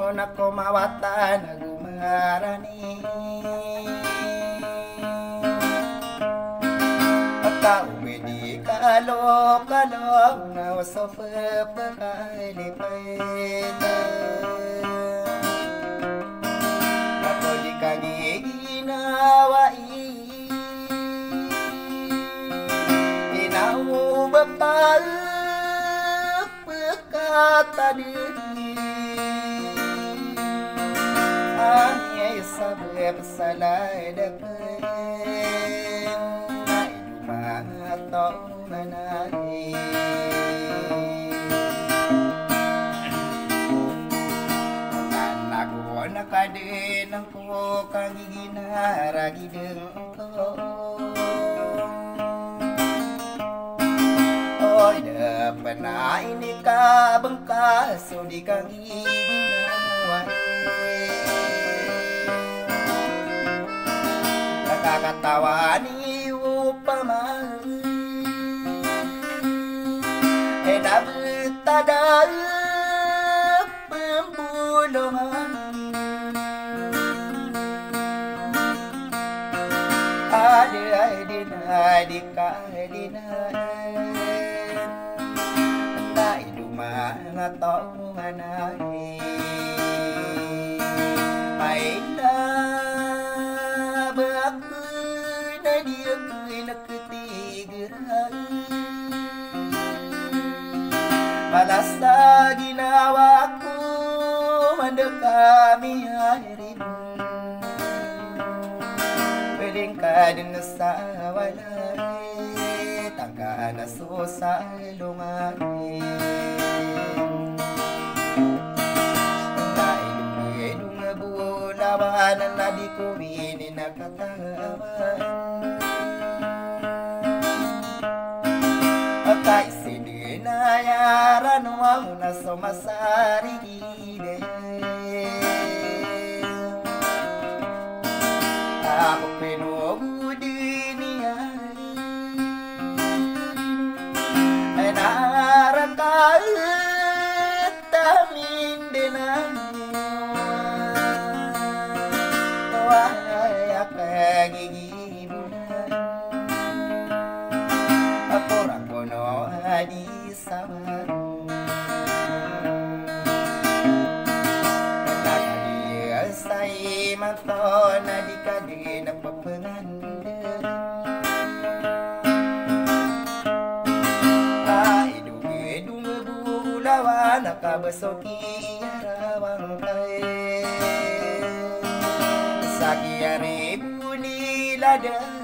Nako mawatan gumarani Aka umedi kalo na wasofe pakaili paita Ako di kagiginawa Inau bapak pekata diri Ay sabep salay dapen Ay dumatong manay Anak ko nakadin ang ko kang ginaragideng ko Oy dapat na ini ka bengkas So di kang ginaway Nakakatawa ni upama Nabutada pembulungan Adik Tak idumang atau manai Mainlah baku na dia nak ketiga Balas lagi nawaku mendekami airimu Belingkah dengan sawalai Tangga na susah lumari Nailung bulawan na di ko nakatawa Akay sininayaran mo na sumasari Ako pinugudi niya Ay narakait tamin din Ay akagigibunan Ako rakono adi sabar Nakadiya say mato na di ka din napapanganda Ay dungi-dungi bulawan nakabasoki arawang kay Sakiyari buniladan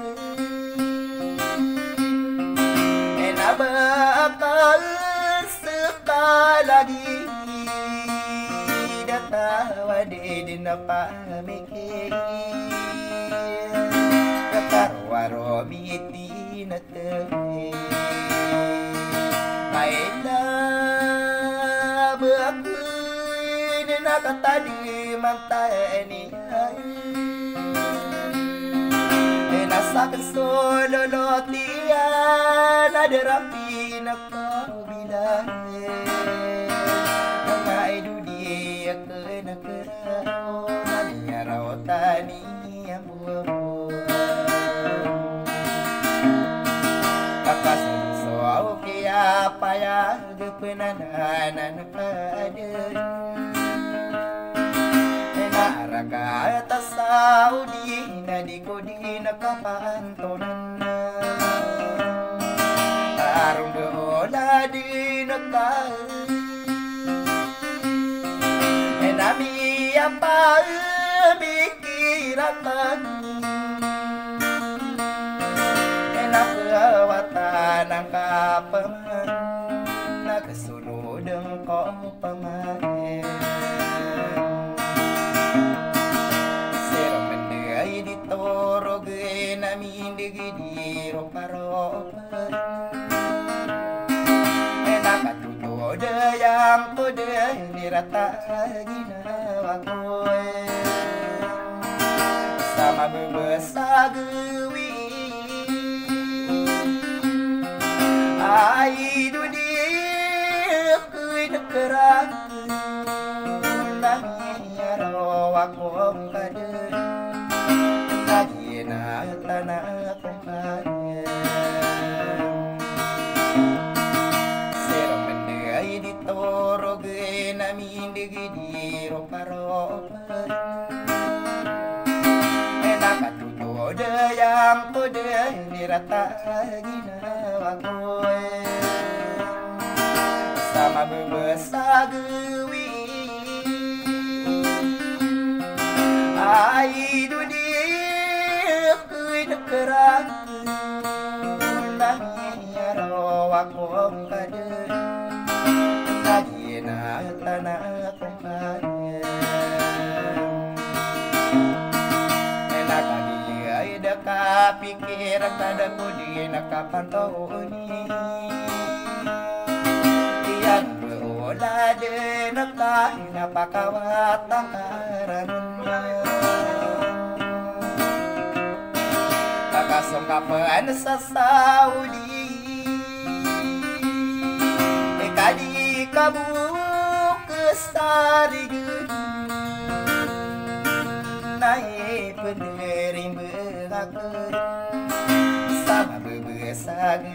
Bakal sekalagi datawa di napamikir katarwaro biti na tewi Maila bakal nakatadi mantani Nasakan solo lotian ada rapi nak kau bilang Nangai dunia kena kerau Nanya rawatani yang buah Kakak senso au kia payah gepenanan pada Naraga tasaudi nadikodi nakapantonan Tarung dola di nakal Nami apa mikirakan Napawatan ang kapaman Nakasunod ang kopamahin Sero manday di torog namin digidiro paropan Nakatutod yang tuday nirata ginawa ko Sama bebesagawi Ay dunia kuy nakerang Namiyaro akong kader Lagi na tanah akong kader Sero manday di torog namin digidiro paropan Nakatutod yang tuday nirata ginawa ko Sama bebesagawi Ay dunia kuy nakerang Namiyaro akong kader Lagi na tanah akong kader Nakagiyay nakapikir kada ko di nakapantaw ni Yang berola de nakay napakawat ang karanungan Kakasongkapan sa Saudi Kadi kamu kesarigan Naik penering berlaku Sama bebesag